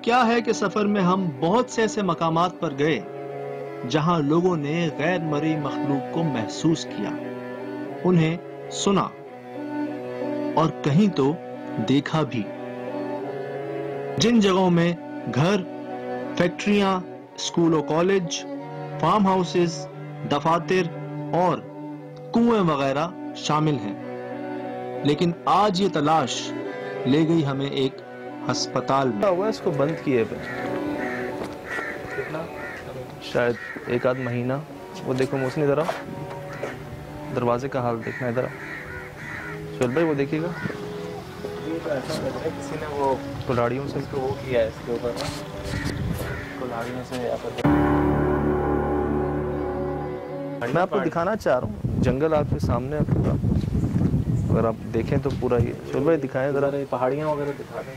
क्या है कि सफर में हम बहुत से ऐसे मकामात पर गए जहां लोगों ने गैर मरी मखलूक को महसूस किया, उन्हें सुना और कहीं तो देखा भी। जिन जगहों में घर, फैक्ट्रियां, स्कूल और कॉलेज, फार्म हाउसेस, दफातर और कुएं वगैरह शामिल हैं, लेकिन आज ये तलाश ले गई हमें एक अस्पताल में। हुआ इसको बंद किए पे शायद एक आध महीना। वो देखो मोहसिन, इधर आओ, दरवाजे का हाल देखना, इधर आओ। चल भाई वो देखिएगा, ऐसा लग रहा है किसी ने वो कुल्हाड़ियों से इसको वो किया है, इसके ऊपर ना कुल्हाड़ियों से या फिर। मैं आपको दिखाना चाह रहा हूँ, जंगल आपके सामने है पूरा, अगर आप देखें तो पूरा ये। चल भाई दिखाएं जरा, पहाड़ियाँ वगैरह दिखा दें।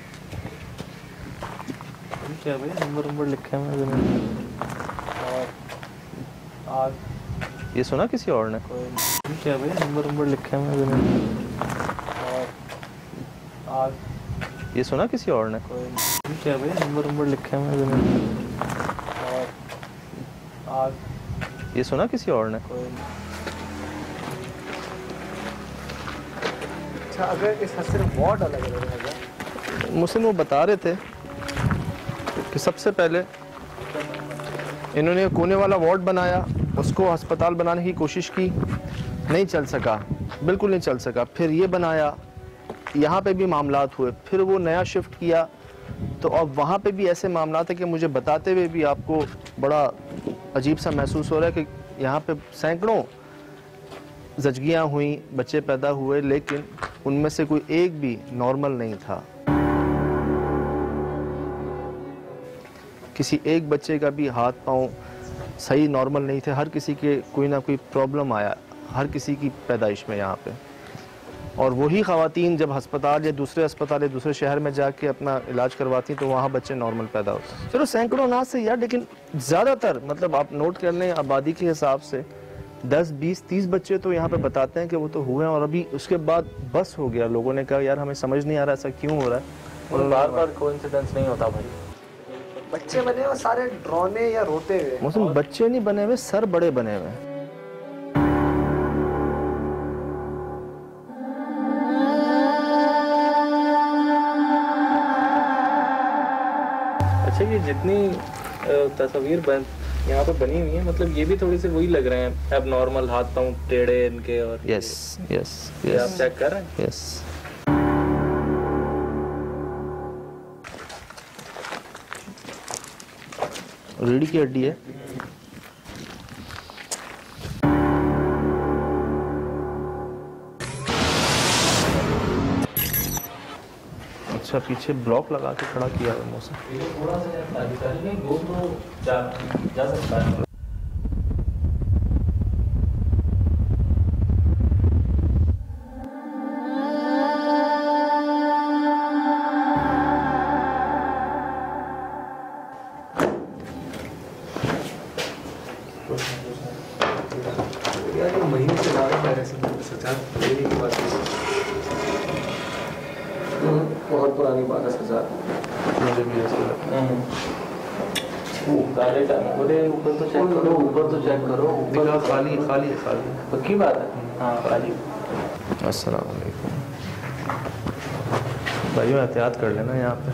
क्या भाई नंबर लिखे हुए हैं। और आग, ये सुना किसी और ने? क्या भाई नंबर लिखे हुए हैं। और आग, ये सुना किसी और ने? क्या भाई नंबर लिखे हुए हैं। और आग, ये सुना किसी और ने? अच्छा, अगर इसका सिर्फ वार्ड अलग अलग रहेगा। मुझसे वो बता रहे थे कि सबसे पहले इन्होंने कोने वाला वार्ड बनाया, उसको अस्पताल बनाने की कोशिश की, नहीं चल सका, बिल्कुल नहीं चल सका। फिर ये बनाया, यहाँ पे भी मामलात हुए। फिर वो नया शिफ्ट किया, तो अब वहाँ पे भी ऐसे मामलात है कि मुझे बताते हुए भी आपको बड़ा अजीब सा महसूस हो रहा है कि यहाँ पे सैकड़ों ज़चगियाँ हुई, बच्चे पैदा हुए, लेकिन उनमें से कोई एक भी नॉर्मल नहीं था। किसी एक बच्चे का भी हाथ पांव सही नॉर्मल नहीं थे। हर किसी के कोई ना कोई प्रॉब्लम आया, हर किसी की पैदाइश में यहाँ पे। और वही ख़वातीन जब अस्पताल या दूसरे शहर में जाके अपना इलाज करवाती तो वहाँ बच्चे नॉर्मल पैदा होते। चलो सैकड़ों ना से यार, लेकिन ज़्यादातर मतलब आप नोट कर लें आबादी के हिसाब से 10, 20, 30 बच्चे तो यहाँ पे बताते हैं कि वो तो हुए हैं। और अभी उसके बाद बस हो गया, लोगों ने कहा यार हमें समझ नहीं आ रहा ऐसा क्यों हो रहा है। और बार बार कोइंसिडेंस नहीं होता भाई। बच्चे बने हुए सारे डरौने या रोते हुए। मौसम बच्चे नहीं बने हुए, सर बड़े बने हुए। अच्छा, ये जितनी तस्वीर यहाँ पे बनी हुई है, मतलब ये भी थोड़ी सी वही लग रहे हैं, अब नॉर्मल हाथ पांव टेढ़े इनके। और यस यस यस, आप चेक कर रहे हैं? यस। रीढ़ की हड्डी है। अच्छा, पीछे ब्लॉक लगा के खड़ा किया है मौसम। थोड़ा सा जा सकता है। महीने से ज़्यादा पहले से बहुत पुरानी बात है सजा। मुझे भी ऐसा लगता है। ऊपर तो चेक करो, ऊपर तो चेक करो। दिखा, खाली खाली खाली। पक्की बात है। हाँ खाली। अस्सलाम वालेकुम भाइयों, एहतियात कर लेना यहाँ पे।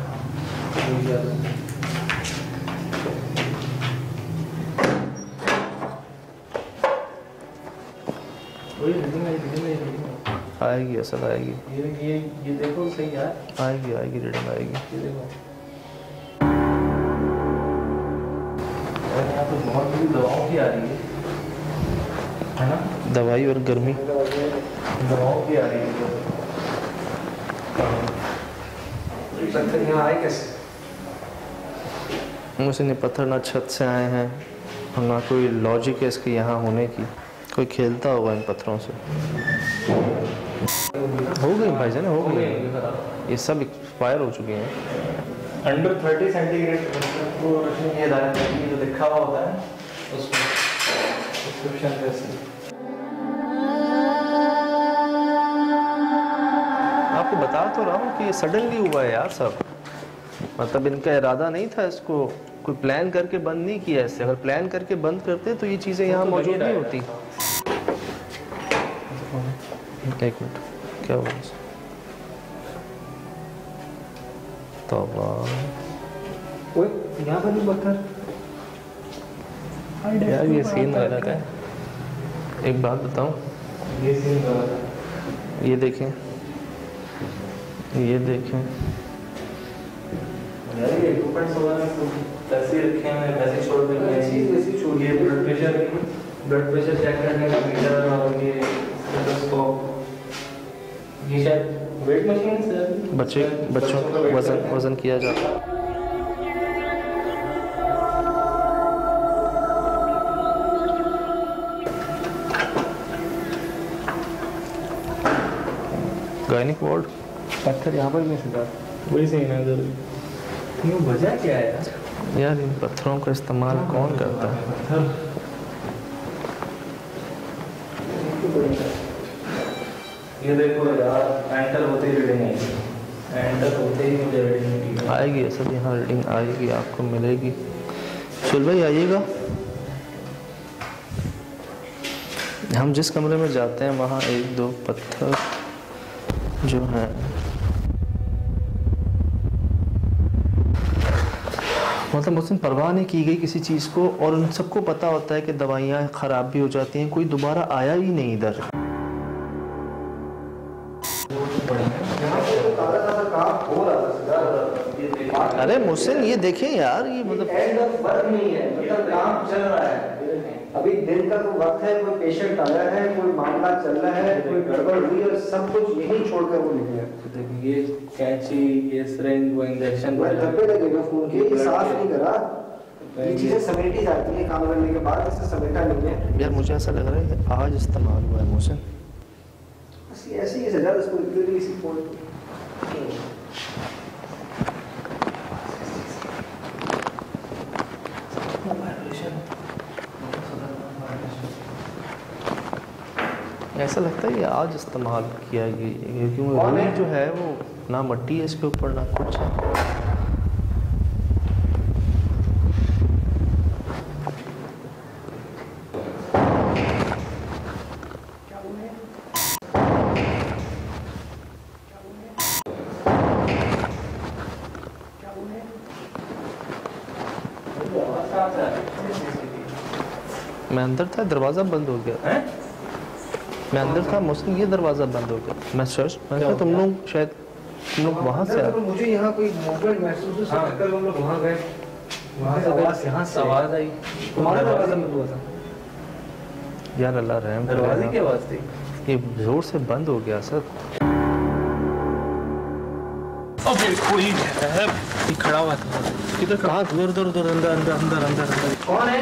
आएगी, असल आएगी। ये देखो सही है। आएगी आएगी, रीडिंग आएगी। ये देखो, यहाँ तो बहुत बड़ी दवाओं की आ रही है ना? दवाई और गर्मी, दवाओं की आ रही है। पत्थर यहाँ आए कैसे? मुझे नहीं पत्थर ना छत से आए हैं और ना कोई लॉजिक है इसके यहाँ होने की। कोई खेलता होगा इन पत्थरों से। हो गई भाईजान, हो गई। ये सब एक्सपायर हो चुके हैं। अंडर 30 सेंटीग्रेड को रखने की हिदायत है, ये जो लिखा हुआ होता है उसमें डिस्क्रिप्शन पे से। आपको बता तो रहा हूँ कि ये सडनली हुआ है यार सब। मतलब इनका इरादा नहीं था इसको, कोई प्लान करके बंद नहीं किया ऐसे। अगर प्लान करके बंद करते तो ये चीज़ें यहाँ मौजूद नहीं होती। एक मिनट, क्या हुआ? तो यहाँ पर भी पत्थर यार, ये सीन गलत है। एक बात बताऊं, ये सीन गलत है। ये देखें, ये देखें, यार ये इक्विपमेंट्स वगैरह पैसे रखे हैं, पैसे छोड़ देंगे, ऐसी छोड़िए। ब्लड प्रेशर चेक करने का मीटर और ये स्टेथोस्कोप, ये शायद वेट मशीन से बच्चों का वजन किया जाता है। गायनिक वार्ड, पत्थर यहाँ पर नहीं सीधा, वही सीन है इधर। क्यों, वजह क्या है यार? यार इन पत्थरों का इस्तेमाल कौन करता है? ये देखो यार, एंटर होते ही रीडिंग आएगी, एंटर होते ही मुझे रीडिंग आएगी। ऐसा यहाँ रीडिंग आएगी, आपको मिलेगी। चल भाई आइएगा। हम जिस कमरे में जाते हैं वहाँ एक दो पत्थर जो हैं मतलब उसमें परवाह नहीं की गई किसी चीज़ को, और उन सबको पता होता है कि दवाइयाँ ख़राब भी हो जाती हैं। कोई दोबारा आया ही नहीं इधर। अरे मोहसिन ये देखें यार, ये मतलब एंड ऑफ वर्क नहीं है, मतलब काम चल रहा है। अभी दिन का कोई वक्त है, कोई पेशेंट आया है, कोई मामला चल रहा है, कोई गड़बड़ हुई और सब कुछ यही छोड़कर वो निकले। देखिए ये कैंची, ये सिरिंज, वो इंजेक्शन मैं धब्बे लगेगा खून के, ये साफ नहीं करा। ये चीजें समेटी जाती है काम करने के बाद, इससे समेटा नहीं है। यार मुझे ऐसा लग रहा है कि आज इस्तेमाल हुआ है मोहसिन। बस ऐसे ही सजा इसको इसी पॉइंट। ऐसा लगता है ये आज इस्तेमाल किया गया, क्योंकि वो जो है वो ना मट्टी है इसके ऊपर ना कुछ है। मैं अंदर था, दरवाज़ा बंद हो गया है? मैं अंदर था मोहसिन, ये दरवाज़ा बंद हो गया। मैं कहा तुम लोग शायद वहाँ से आए। मुझे यहाँ कोई मूवमेंट महसूस हुआ, हम लोग वहाँ गए, वहाँ से आवाज़, यहाँ से आवाज़ आई। तुम्हारा दरवाज़ा बंद हुआ था यार? अल्लाह रहम करे। दरवाजे की आवाज़ थी, ये जोर से बंद हो गया सर। अबे कोई है खड़ा हुआ था। किधर? कहाँ? उधर उधर उधर, अंदर अंदर अंदर अंदर अंदर। कौन है?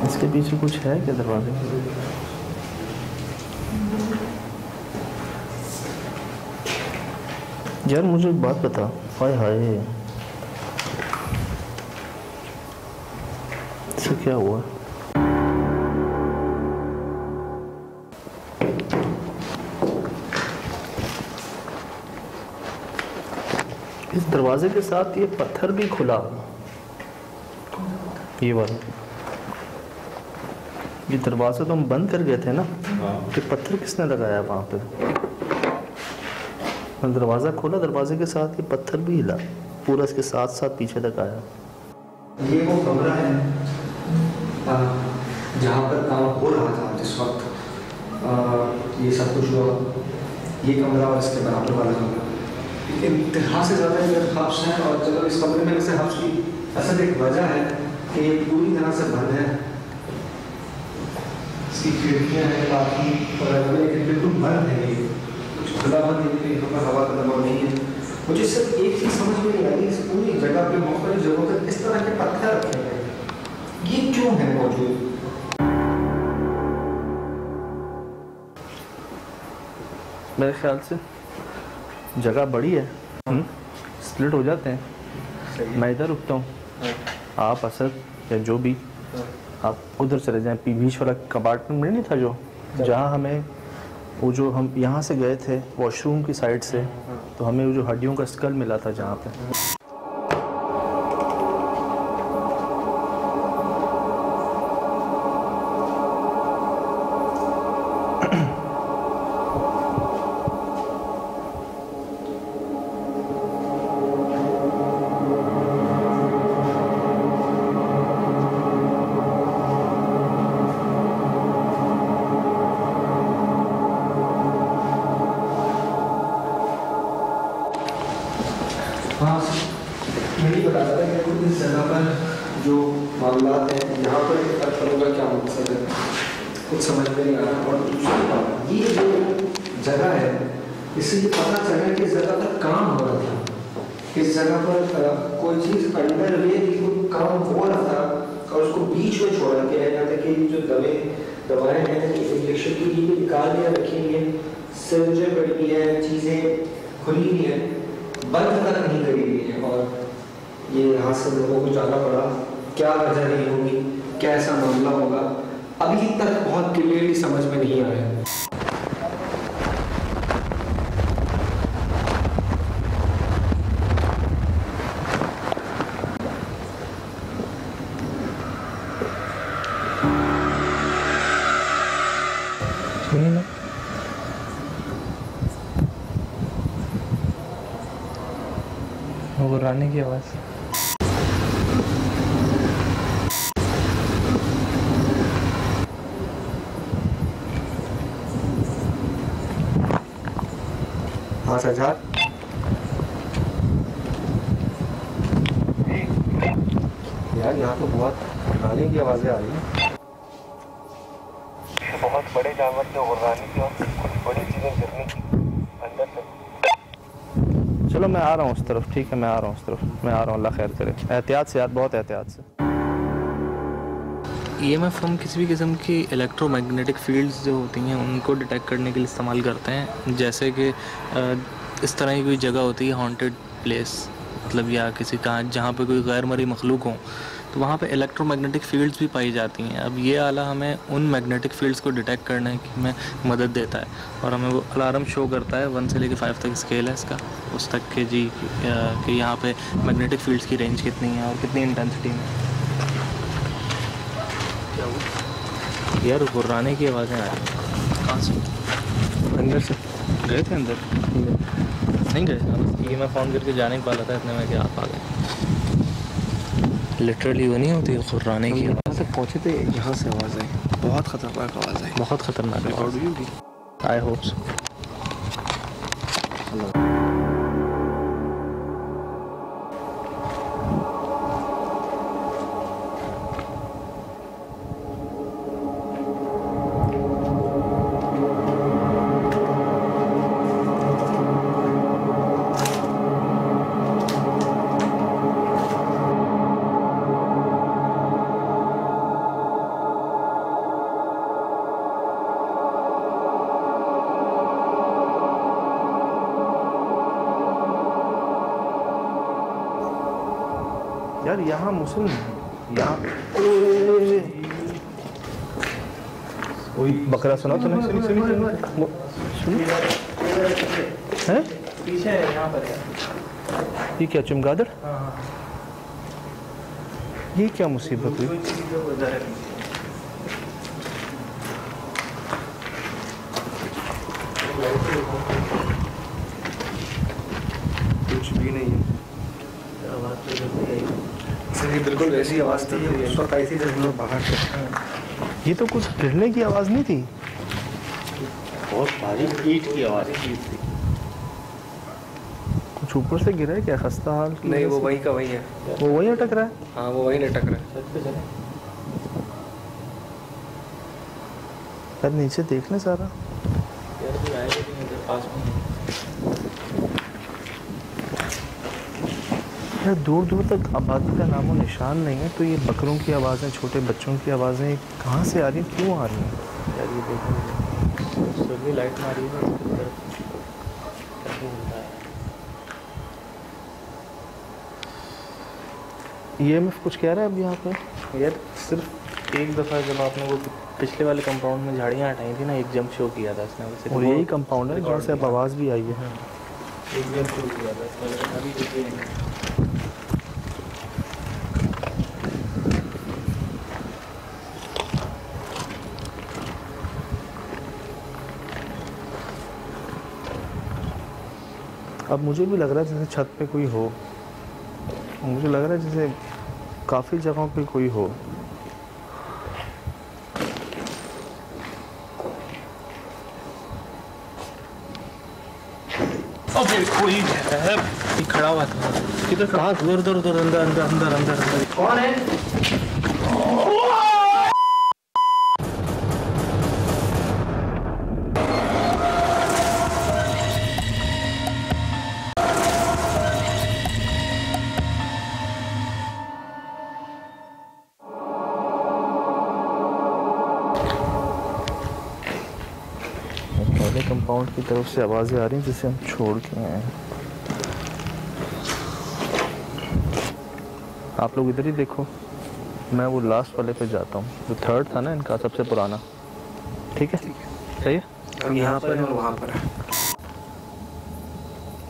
इसके पीछे कुछ है क्या दरवाजे के? यार मुझे एक बात बता, हाय हाय इससे क्या हुआ? इस दरवाजे के साथ ये पत्थर भी खुला, ये वाला ये दरवाजा तो हम बंद कर गए थे ना, ये पत्थर किसने लगाया वहाँ पे? दरवाज़ा खोला, दरवाजे के साथ ये पत्थर भी हिला, पूरा इसके साथ साथ पीछे तक आया। ये वो कमरा है जहाँ पर काम हो रहा था जिस वक्त ये सब कुछ हुआ। ये कमरा और इसके बराबर वाला कमरा इंतहा से ज़्यादा अगर हब्स हैं और चलो इस कमरे में से हब्स की असल एक वजह है कि ये पूरी तरह से बंद है, इसकी खिड़कियाँ हैं काफ़ी लेकिन बिल्कुल बंद है, ये कुछ खुला बंद है, यहाँ पर हवा का दबाव नहीं है। मुझे सिर्फ एक चीज़ समझ में नहीं आई, इस पूरी जगह पे मुख्तलिफ जगहों पर इस तरह के पत्थर रखे हैं, ये क्यों है मौजूद? मेरे ख्याल से जगह बड़ी है, स्प्लिट हो जाते हैं। मैं इधर रुकता हूँ, आप असद या जो भी आप उधर चले जाएं। बीच वाला कबार्टमेंट में नहीं था जो, जहाँ हमें वो जो हम यहाँ से गए थे वॉशरूम की साइड से, तो हमें वो जो हड्डियों का स्कल मिला था जहाँ पे। हाँ, मैं नहीं बता रहा था कि इस जगह पर जो मामलात हैं यहाँ पर पत्थरों का क्या मकसद है, कुछ समझ में नहीं आ रहा। और दूसरी बात, ये जो जगह है इससे ये पता चला कि इस जगह पर काम हो रहा था, इस जगह पर कोई चीज़ अंडर वे कोई काम हो रहा था और उसको बीच में छोड़ा गया है। यहाँ तक कि जो दवाएँ हैं इंजेक्शन की भी निकाल दिया रखी हुई है, सिरिंजें पड़ी हुई है, चीज़ें खुली हुई हैं, बंद तक नहीं करी हुई है। और ये यहाँ से लोगों को जाना पड़ा, क्या वजह रही होगी, क्या ऐसा मामला होगा, अभी तक बहुत क्लियरली समझ में नहीं आया। सुनिए ना, वो रानी की आवाज़। हाँ सजाद, यार यहाँ तो बहुत रानी की आवाज़ें आ रही हैं। बहुत बड़े जानवर थे गुर्रानी की और कुछ बड़ी चीज़ें गिरने की अंदर से। चलो मैं आ रहा हूँ उस तरफ, ठीक है मैं आ रहा हूँ उस तरफ, मैं आ रहा हूँ, अल्लाह खैर करे। एहतियात से यार, बहुत एहतियात से। EMF हम किसी भी किस्म की इलेक्ट्रोमैग्नेटिक फील्ड्स जो होती हैं उनको डिटेक्ट करने के लिए इस्तेमाल करते हैं। जैसे कि इस तरह की कोई जगह होती है हॉन्टेड प्लेस, मतलब या किसी का जहाँ पे कोई गैर मरी मखलूक हो, तो वहाँ पे इलेक्ट्रोमैग्नेटिक फील्ड्स भी पाई जाती हैं। अब ये आला हमें उन मैग्नेटिक फील्ड्स को डिटेक्ट करने में मदद देता है और हमें वो अलार्म शो करता है। 1 से लेकर 5 तक स्केल है इसका, उस तक के जी कि यहाँ पे मैग्नेटिक फील्ड्स की रेंज कितनी है और कितनी इंटेंसिटी में। यार गुर्राने की आवाज़ें आ रही हैं। कहाँ से? अंदर से। गए थे अंदर? नहीं गए, बस ये मैं फ़ोन करके जाने वाला था, इतने में कि आप आ गए। लिटरली वो नहीं होती गुर्राने की आवाज़। यहाँ तक पहुँचे थे, यहाँ से आवाज़ आई, बहुत ख़तरनाक आवाज़ आई, बहुत ख़तरनाक आवाज़। I hope so. यार यहाँ मुस्लिम यहाँ वही बकरा सुना तूने? हैं? पीछे है यहाँ पर यार। ये क्या चमगादड़? ये क्या मुसीबत हुई? कुछ भी नहीं है, बिल्कुल वैसी आवाज़ थी उस वक्त आई थी जब हम लोग बाहर थे। ये तो कुछ गिरने की आवाज़ नहीं थी, बहुत भारी ईंट की आवाज़ थी। कुछ ऊपर से गिरा है क्या? खस्ता हाल की नहीं, वजह वो से? वहीं का वहीं है। वो वहीं अटक रहा है। हाँ, वो वहीं लटक रहा है। छत पे चले। यार नीचे देख लें सारा। यार कोई आएगा भी नहीं इधर पास में। यार दूर दूर तक आबादी का नामो निशान नहीं है, तो ये बकरों की आवाज़ें, छोटे बच्चों की आवाज़ें कहाँ से आ रही हैं, क्यों आ रही हैं? यार ये देखो, सुबह लाइट मारी है ना इसकी तरफ, कैसे मिलता है। EMF कुछ कह रहा है अब यहाँ पे? यार सिर्फ एक दफ़ा जब आपने वो पिछले वाले कंपाउंड में झाड़ियाँ हटाई थी ना, एक जंप शो किया था इसने वैसे। और यही कंपाउंड है जहाँ से अब आवाज़ भी आई है। एक जंप शो किया था इसने, लेकिन अभी देखिए नहीं। अब मुझे भी लग रहा है जैसे छत पे कोई हो, मुझे लग रहा है जैसे काफ़ी जगहों पे कोई हो। अबे कोई है, ये खड़ा हुआ था किधर? कहाँ? उधर उधर उधर, अंदर अंदर अंदर अंदर अंदर। कौन है? पहले कंपाउंड की तरफ से आवाज़ें आ रही हैं जिसे हम छोड़ के आए हैं। आप लोग इधर ही देखो, मैं वो लास्ट वाले पे जाता हूँ, जो थर्ड था ना इनका, सबसे पुराना। ठीक है, सही है। हम यहाँ पर हैं और वहाँ पर है।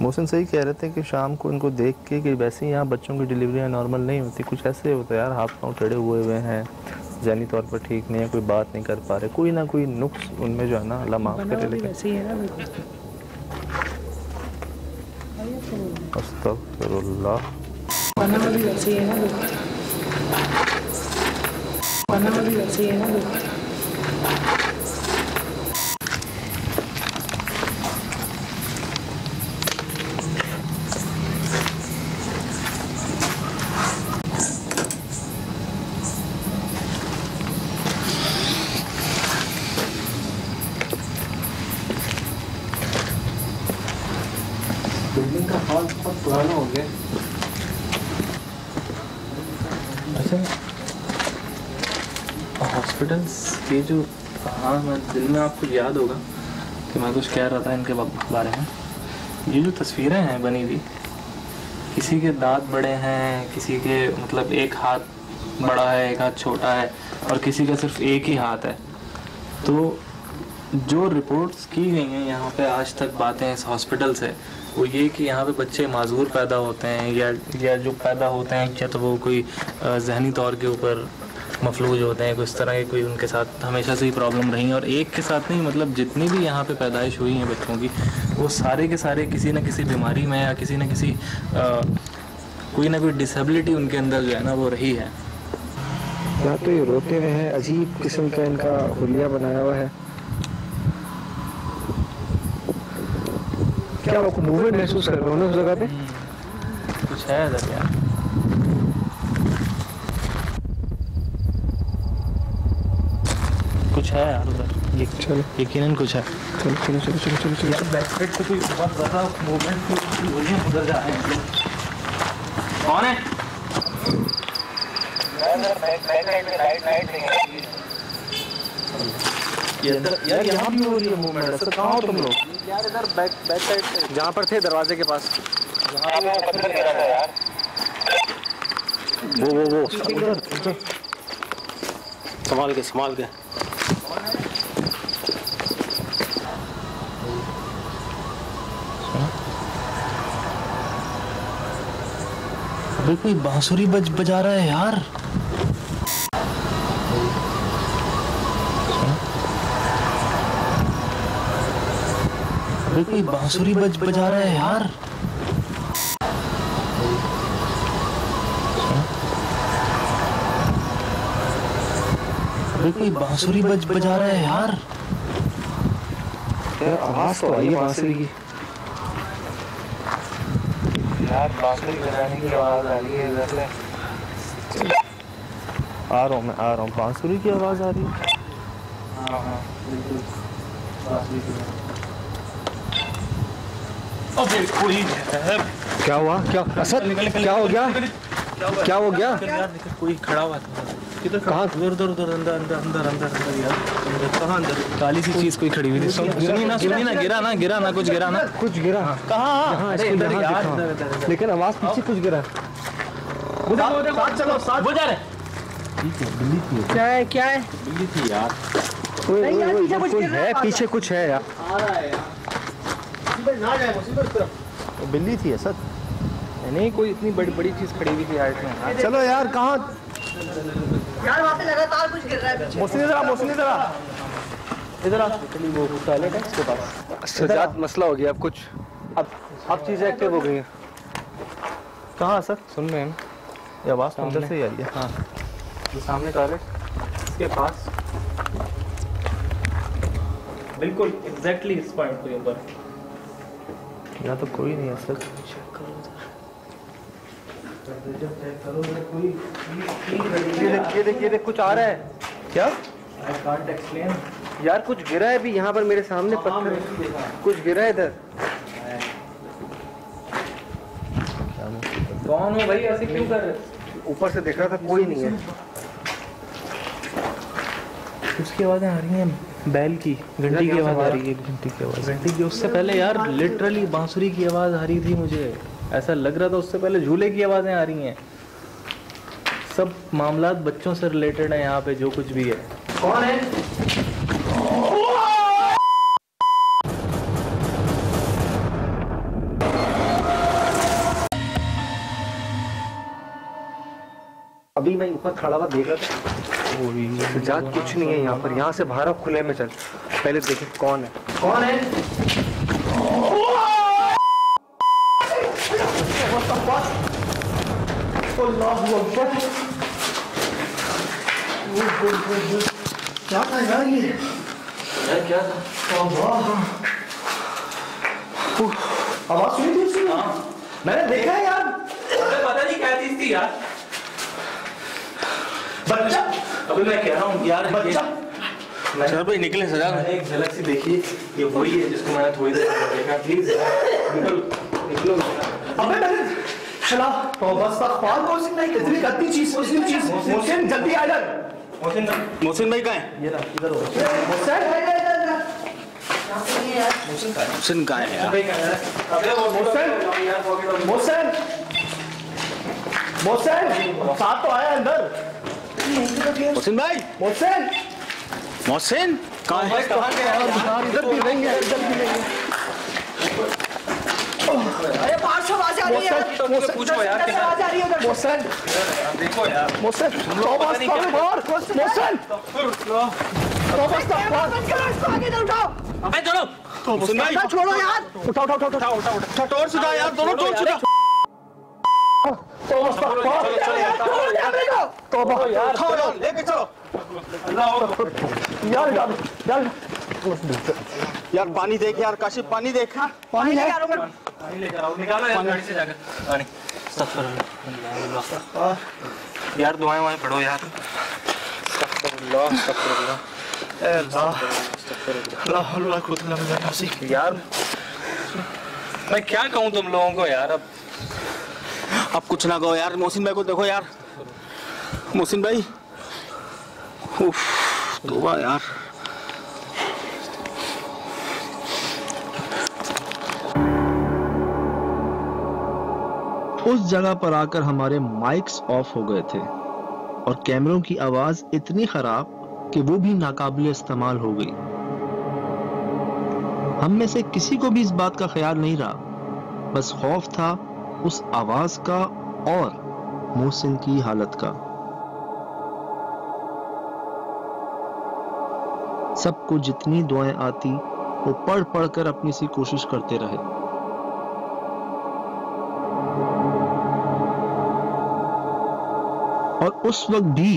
मोहसिन सही कह रहे थे कि शाम को इनको देख के कि वैसे ही यहाँ बच्चों की डिलीवरियाँ नॉर्मल नहीं होती, कुछ ऐसे होता है यार, हाथ पाँव टेढ़े हुए हैं, ज़हनी तौर पर ठीक नहीं है, कोई बात नहीं कर पा रहे, कोई ना कोई नुक्स उनमें जो है ना, अल्लाह माफ़ करे। लेकिन अस्तगफिरुल्लाह। बिल्डिंग का हॉल बहुत पुराना हो गया। अच्छा, हॉस्पिटल्स के जो, हाँ मैं दिन में आपको याद होगा कि मैं कुछ कह रहा था इनके बारे में। ये जो तस्वीरें हैं बनी हुई, किसी के दांत बड़े हैं, किसी के मतलब एक हाथ बड़ा है, एक हाथ छोटा है, और किसी का सिर्फ एक ही हाथ है। तो जो रिपोर्ट्स की गई हैं यहाँ पे आज तक बातें इस हॉस्पिटल से, वो ये कि यहाँ पे बच्चे माजूर पैदा होते हैं, या जो पैदा होते हैं क्या तो वो कोई जहनी तौर के ऊपर मफलूज होते हैं, कुछ तरह की कोई उनके साथ हमेशा से ही प्रॉब्लम रही है। और एक के साथ नहीं, मतलब जितनी भी यहाँ पे पैदाइश हुई हैं बच्चों की, वो सारे के सारे किसी न किसी बीमारी में या किसी न किसी कोई ना कोई डिसेबिलिटी उनके अंदर जो है ना वो रही है। या तो ये रोते हुए हैं, अजीब किस्म का इनका हुलिया बनाया हुआ है। क्या आपको मूवमेंट महसूस कर रहे हो ना उस जगह पे? कुछ है इधर यार। कुछ है यार उधर, ये चलो यकीनन कुछ है। चलो चलो चलो चलो चलो चलो। यार बैक साइड पे कोई बहुत ज़्यादा मूवमेंट हो रही है, उधर जा रहे हैं लोग। कौन है? यार यहाँ भी हो रही है मूवमेंट, ऐसा कहाँ हो तुम लोग? यार इधर बैक साइड पे जहाँ पर थे दरवाजे के पास। वो उधर संभाल के। अबे कोई बांसुरी बजा रहा है यार। अबे कोई बांसुरी बजा रहा है यार। अबे कोई बांसुरी बजा रहा है यार। आवाज तो आई है बांसुरी की। यार बांसुरी बजाने की आवाज आ रही है इधर से। आ रहा हूँ बांसुरी की आवाज आ रही है। हाँ बिल्कुल बांसुरी की आवाज। अबे कोई है। क्या हुआ? क्या असद? क्या हो गया? क्या हो गया? यार कोई खड़ा हुआ था किधर? कहाँ? उधर अंदर यार। कहाँ अंदर? काली सी चीज कोई खड़ी हुई थी। सुनी ना गिरा ना कुछ गिरा। कहाँ? अरे इधर यार। लेकिन आवाज पीछे कुछ गिरा। चलो साथ बुझा रहे। क्या है? बिल्ली थी यार। कोई है पीछे, कुछ है यार। आ रहा है यार। ना जाए मुसीबत तरफ। बिल्ली थी असद। नहीं कोई इतनी बड़ी चीज खड़ी हुई थी यार इसमें। चलो यार कहाँ? यार वहाँ पे लगातार कुछ गिर रहा है पीछे। मोहसिन इधर आ। वो टॉयलेट है इसके पास। सजाद मसला हो गया अब कुछ। अब चीजें एक्टिव हो गई हैं। कहाँ सर? सुन रहे हैं ना? ये आवाज तो अंदर से ही आ रही है। हाँ ये सामने टॉयलेट इसके पास बिल्कुल एग्जैक्टली इस पॉइंट पे ऊपर। यहाँ तो कोई नहीं है सर। ये देख कुछ आ रहा है। क्या? I can't explain। यार कुछ गिरा है भी यहाँ पर मेरे सामने पत्थर। कुछ गिरा है इधर। कौन हो भाई? ऐसे क्यों कर रहे? ऊपर से देख रहा था कोई नहीं है। उसकी आवाजें आ रही हैं बैल की, घंटी की आवाज आ रही है। घंटी की आवाज। घंटी की उससे पहले यार लिटरली बांसुरी की आवाज आ रही थी। मुझे ऐसा लग रहा था उससे पहले झूले की आवाजें आ रही हैं। सब मामलात बच्चों से रिलेटेड है यहाँ पे जो कुछ भी है। कौन है? अभी मैं ऊपर खड़ा हुआ देख रहा था। सजाद कुछ नहीं है यहाँ पर। यहाँ से बाहर खुले में चल। पहले देखे कौन है। कौन है? क्या था यार ये? क्या था? आवाज सुनी थी उसकी? मैंने देखा है यार। पता नहीं क्या चीज थी यार। बच्चा। अभी मैं कह रहा हूँ यार बच्चा। चलो भाई निकले सजा। मैंने एक झलक सी देखी। ये वही है जिसको मैंने थोड़ी देर पहले देखा। प्लीज निकलो। अबे मैंने चला तो बस अखबार को नहीं इतनी गंदी चीज मोहसिन जल्दी आ जा। मोहसिन भाई कहाँ है? ये रहा इधर हो। मोहसिन कहाँ है यार? मोहसिन साथ तो आया अंदर। मोहसिन भाई। मोहसिन कहाँ है? इधर भी नहीं है। अरे बाहर से आवाज आ रही है। पूछो यार आवाज आ रही है उधर। मोहसिन देखो यार। मोहसिन इसको आगे इधर उठाओ। अबे चलो। मोहसिन भाई छोड़ो यार। उठाओ टोर सुधा यार। दोनों टोर सुधा। लेके चलो यार पानी देख यार काशिफ पानी देख। पानी ले यार ऊपर। निकालो यार गाड़ी से जाकर पानी। यार दुआएं वहाँ पढ़ो यार। यार मैं क्या कहूँ तुम लोगों को यार। अब कुछ ना कहो यार। मोहसिन भाई को देखो यार। मोहसिन भाई तोबा यार। उस जगह पर आकर हमारे माइक्स ऑफ हो गए थे और कैमरों की आवाज इतनी खराब कि वो भी नाकाबिले इस्तेमाल हो गई। हम में से किसी को भी इस बात का ख्याल नहीं रहा, बस खौफ था उस आवाज का और मोहसिन की हालत का। सबको जितनी दुआएं आती वो पढ़ पढ़ कर अपनी सी कोशिश करते रहे। और उस वक्त भी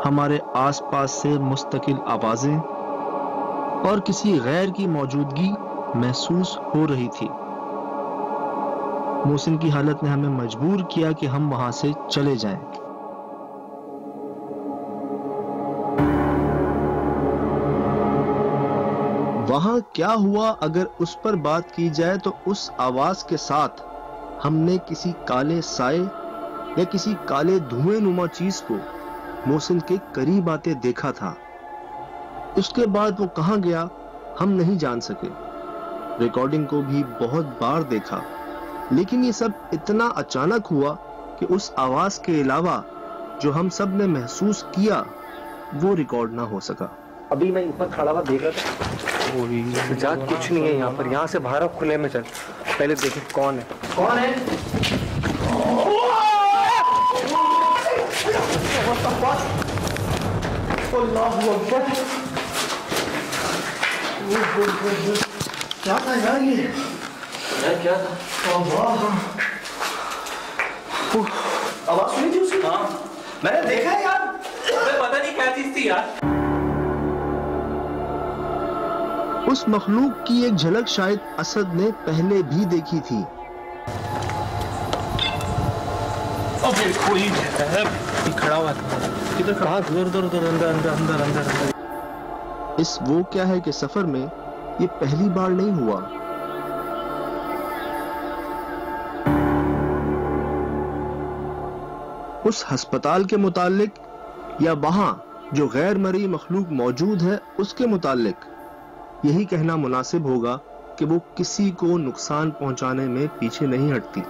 हमारे आसपास से मुस्तकिल आवाजें और किसी गैर की मौजूदगी महसूस हो रही थी। मोहसिन की हालत ने हमें मजबूर किया कि हम वहां से चले जाएं। वहां क्या हुआ अगर उस पर बात की जाए तो उस आवाज के साथ हमने किसी काले साए या किसी काले धुएं नुमा चीज को मोहसिन के करीब आते देखा था। उसके बाद वो कहां गया हम नहीं जान सके। रिकॉर्डिंग को भी बहुत बार देखा, लेकिन ये सब इतना अचानक हुआ कि उस आवाज के अलावा जो हम सब ने महसूस किया वो रिकॉर्ड ना हो सका। अभी मैं ऊपर खड़ा हुआ देख रहा था, जात कुछ नहीं है यहाँ पर। यहाँ से बाहर खुले में चल, पहले देखें कौन है। कौन है? क्या था यार ये? क्या था? आवाज सुनी थी उसकी? हाँ मैंने देखा है यार। पता नहीं क्या चीज थी यार। उस मखलूक की एक झलक शायद असद ने पहले भी देखी थी। अबे कोई है खड़ा हुआ था। किधर कहाँ? दूर अंदर। इस वो क्या है कि सफर में ये पहली बार नहीं हुआ। उस अस्पताल के मुतालिक या वहां जो गैर मरी मखलूक मौजूद है उसके मुतालिक यही कहना मुनासिब होगा कि वो किसी को नुकसान पहुंचाने में पीछे नहीं हटती,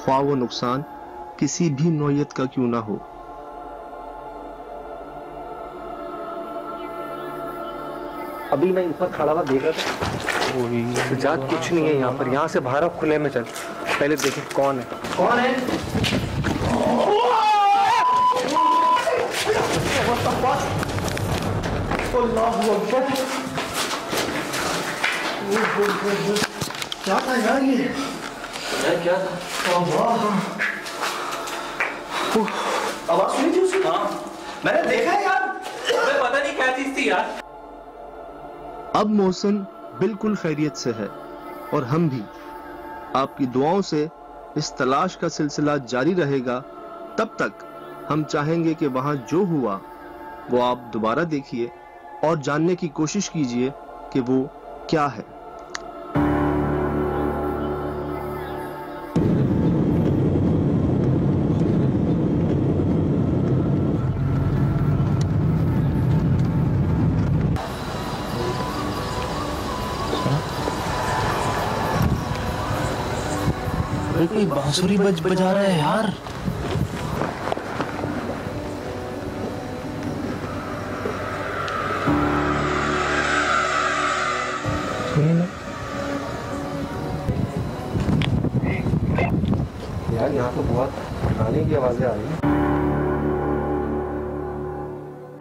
ख्वाह वो नुकसान किसी भी नौयत का क्यों ना हो। अभी मैं ऊपर खड़ा हुआ देख रहा था, जात कुछ नहीं है यहाँ पर। यहाँ से बाहर खुले में चल, पहले देखें कौन है। कौन है? क्या था यार ये? क्या था? आवाज सुनी थी उसकी? हाँ मैंने देखा है यार। पता नहीं क्या चीज थी यार। अब मोहसिन बिल्कुल खैरियत से है और हम भी। आपकी दुआओं से इस तलाश का सिलसिला जारी रहेगा। तब तक हम चाहेंगे कि वहां जो हुआ वो आप दोबारा देखिए और जानने की कोशिश कीजिए कि वो क्या है। कोई बांसुरी बजा रहा है यार। यार यहाँ तो बहुत गाने की आवाजें आ रही हैं।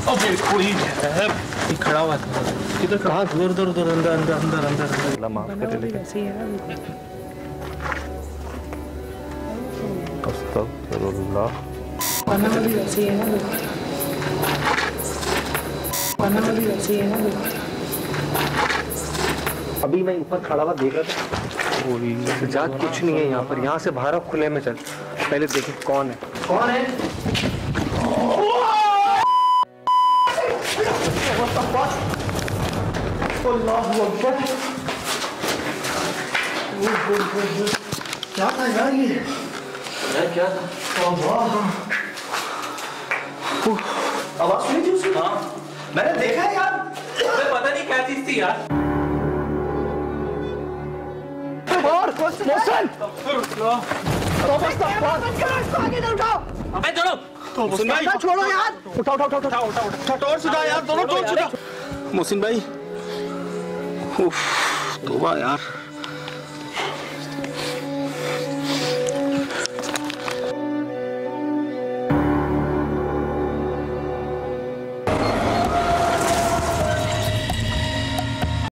अबे कोई है खड़ा हुआ था। किधर कहाँ? दूर अंदर। माफ कर दे। अस्तगफिरुल्लाह। अभी मैं ऊपर खड़ा हुआ देख रहा था, जात कुछ नहीं है यहाँ पर। यहाँ से बाहर खुले में चल, पहले देखें कौन है। कौन है? क्या था यार ये? क्या था? आवाज सुनी थी उसकी? हाँ मैंने देखा है यार। पता नहीं क्या चीज थी यार। छोड़ो यार। उठाओ यार, दोनों मोहसिन भाई, तौबा यार।